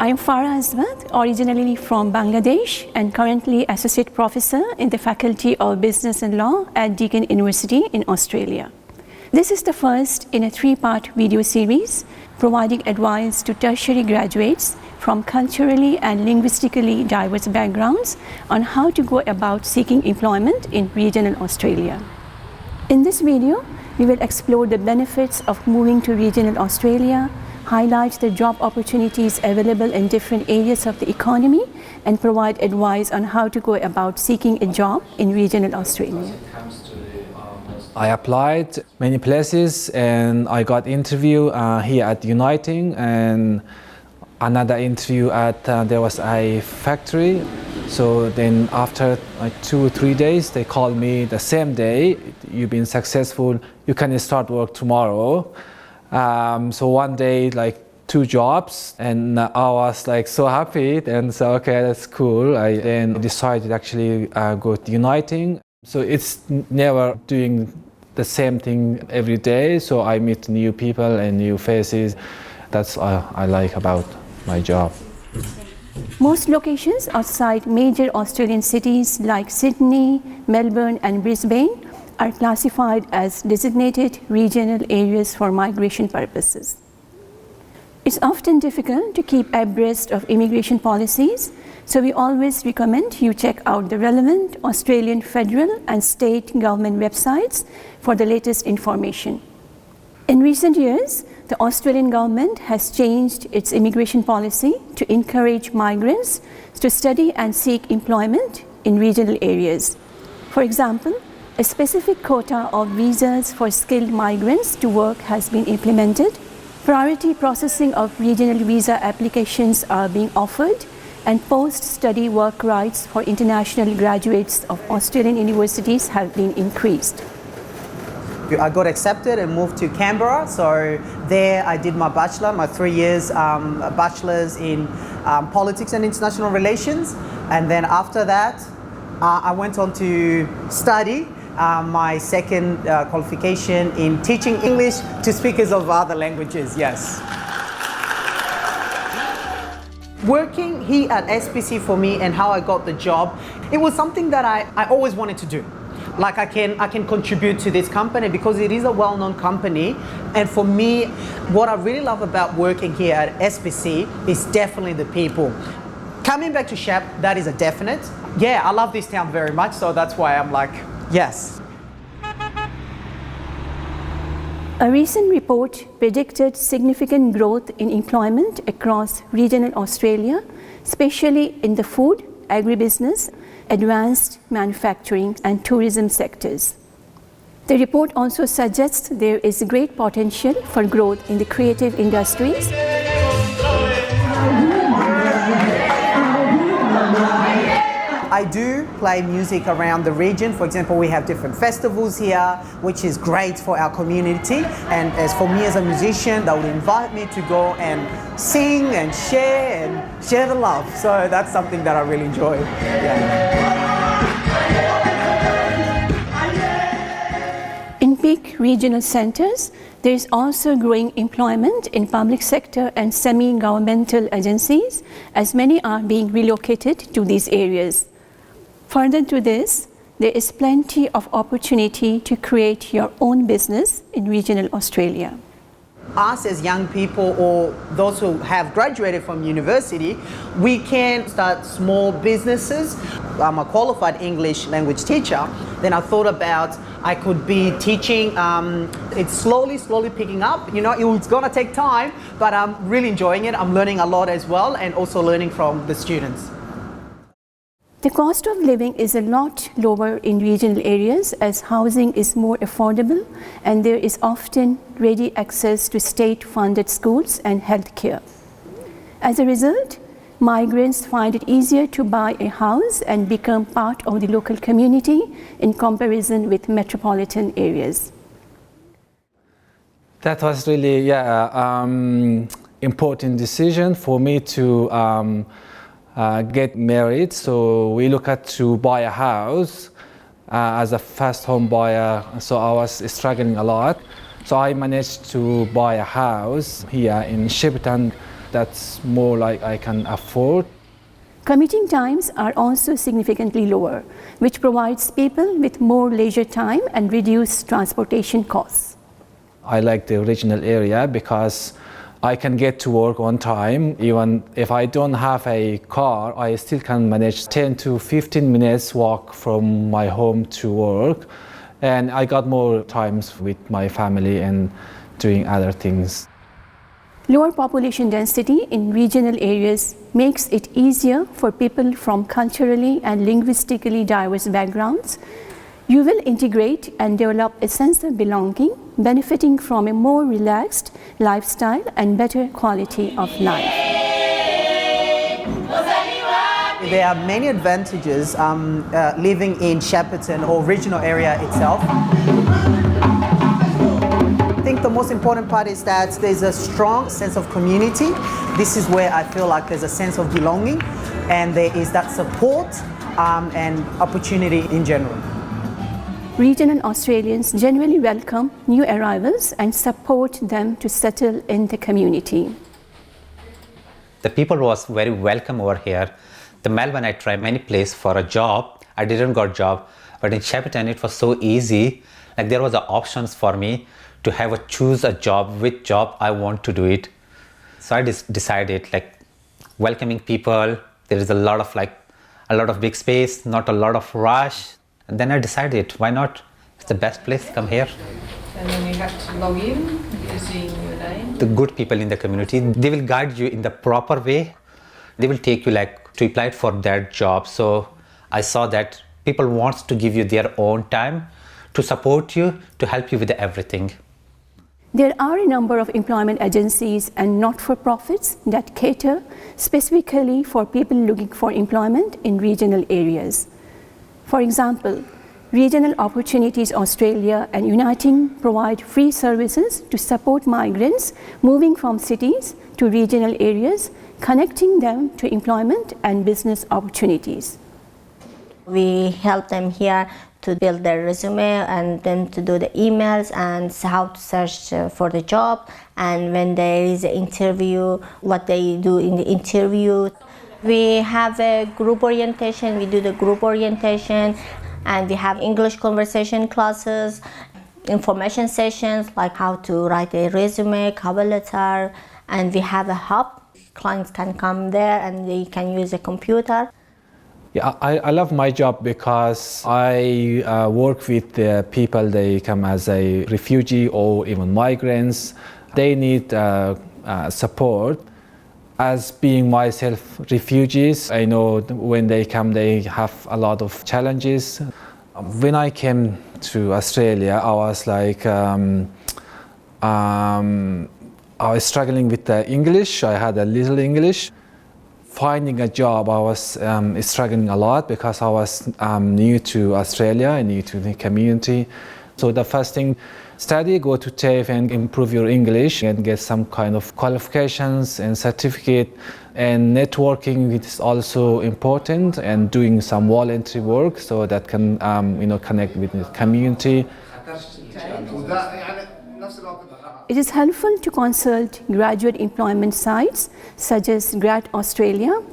I am Farah Azmat, originally from Bangladesh and currently Associate Professor in the Faculty of Business and Law at Deakin University in Australia. This is the first in a three-part video series providing advice to tertiary graduates from culturally and linguistically diverse backgrounds on how to go about seeking employment in regional Australia. In this video, we will explore the benefits of moving to regional Australia, highlight the job opportunities available in different areas of the economy, and provide advice on how to go about seeking a job in regional Australia. I applied many places and I got interview here at Uniting and another interview at there was a factory. So then after like 2 or 3 days, they called me the same day. You've been successful. You can start work tomorrow. So one day, like 2 jobs, and I was like so happy. And so okay, that's cool. I then decided actually go to Uniting. So it's never doing the same thing every day. So I meet new people and new faces. That's what I like about my job. Most locations outside major Australian cities like Sydney, Melbourne and Brisbane are classified as designated regional areas for migration purposes. It's often difficult to keep abreast of immigration policies, so we always recommend you check out the relevant Australian federal and state government websites for the latest information. In recent years, the Australian government has changed its immigration policy to encourage migrants to study and seek employment in regional areas. For example, a specific quota of visas for skilled migrants to work has been implemented. Priority processing of regional visa applications are being offered, and post-study work rights for international graduates of Australian universities have been increased. I got accepted and moved to Canberra, so there I did my bachelor, my 3 years bachelor's in politics and international relations, and then after that I went on to study my second qualification in teaching English to speakers of other languages, yes. Working here at SPC for me and how I got the job, it was something that I always wanted to do. Like I can contribute to this company because it is a well-known company, and for me, what I really love about working here at SPC is definitely the people. Coming back to Shep, that is a definite. Yeah, I love this town very much, so that's why I'm like, yes. A recent report predicted significant growth in employment across regional Australia, especially in the food, agribusiness, advanced manufacturing and tourism sectors. The report also suggests there is great potential for growth in the creative industries. I do play music around the region. For example, we have different festivals here, which is great for our community. And as for me as a musician, they would invite me to go and sing and share the love. So that's something that I really enjoy. Yeah. In big regional centers, there is also growing employment in public sector and semi-governmental agencies, as many are being relocated to these areas. Further to this, there is plenty of opportunity to create your own business in regional Australia. Us as young people or those who have graduated from university, we can start small businesses. I'm a qualified English language teacher. Then I thought about I could be teaching. It's slowly picking up. You know, it's gonna take time, but I'm really enjoying it. I'm learning a lot as well, and also learning from the students. The cost of living is a lot lower in regional areas as housing is more affordable and there is often ready access to state-funded schools and healthcare. As a result, migrants find it easier to buy a house and become part of the local community in comparison with metropolitan areas. That was really important decision for me to get married. So we look at to buy a house as a first home buyer. So I was struggling a lot. So I managed to buy a house here in Shepparton. that's more like I can afford. Commuting times are also significantly lower, which provides people with more leisure time and reduced transportation costs. I like the regional area because I can get to work on time. Even if I don't have a car, I still can manage 10 to 15 minutes walk from my home to work. And I got more times with my family and doing other things. Lower population density in regional areas makes it easier for people from culturally and linguistically diverse backgrounds. You will integrate and develop a sense of belonging, benefiting from a more relaxed lifestyle and better quality of life. There are many advantages living in Shepparton or regional area itself. I think the most important part is that there's a strong sense of community. This is where I feel like there's a sense of belonging, and there is that support and opportunity in general. Regional Australians generally welcome new arrivals and support them to settle in the community. The people was very welcome over here. The Melbourne, I tried many places for a job. I didn't got job, but in Shepparton it was so easy. Like there was the options for me to choose a job, which job I want to do it. So I decided like welcoming people. There is a lot of big space, not a lot of rush. And then I decided, why not? It's the best place, come here. And then you have to log in using your name. The good people in the community, they will guide you in the proper way. They will take you to apply for that job. So I saw that people want to give you their own time to support you, to help you with everything. There are a number of employment agencies and not-for-profits that cater specifically for people looking for employment in regional areas. For example, Regional Opportunities Australia and Uniting provide free services to support migrants moving from cities to regional areas, connecting them to employment and business opportunities. We help them here to build their resume and then to do the emails and how to search for the job, and when there is an interview, what they do in the interview. We have a group orientation, we do the group orientation, and we have English conversation classes, information sessions like how to write a resume, cover letter, and we have a hub. Clients can come there and they can use a computer. Yeah, I love my job because I work with the people, they come as a refugee or even migrants. They need support. As being myself refugees, I know when they come they have a lot of challenges. When I came to Australia, I was like, I was struggling with the English. I had a little English. Finding a job, I was struggling a lot because I was new to Australia and new to the community. So the first thing, study, go to TAFE and improve your English and get some kind of qualifications and certificate. And networking is also important, and doing some voluntary work so that can connect with the community. It is helpful to consult graduate employment sites such as Grad Australia,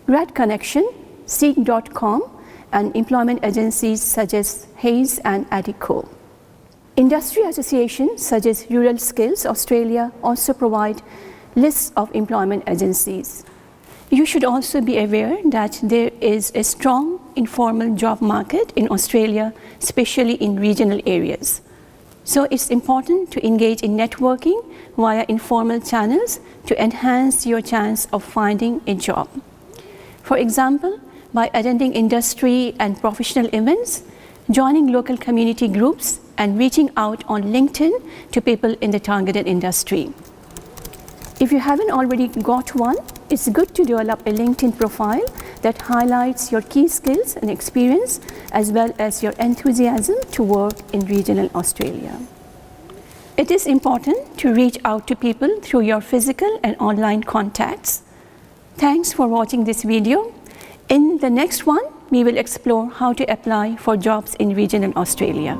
Grad Connection, Seek.com, and employment agencies such as Hayes and Adico. Industry associations such as Rural Skills Australia also provide lists of employment agencies. You should also be aware that there is a strong informal job market in Australia, especially in regional areas. So it's important to engage in networking via informal channels to enhance your chance of finding a job. For example, by attending industry and professional events, joining local community groups, and reaching out on LinkedIn to people in the targeted industry. If you haven't already got one, it's good to develop a LinkedIn profile that highlights your key skills and experience, as well as your enthusiasm to work in regional Australia. It is important to reach out to people through your physical and online contacts. Thanks for watching this video. In the next one, we will explore how to apply for jobs in regional Australia.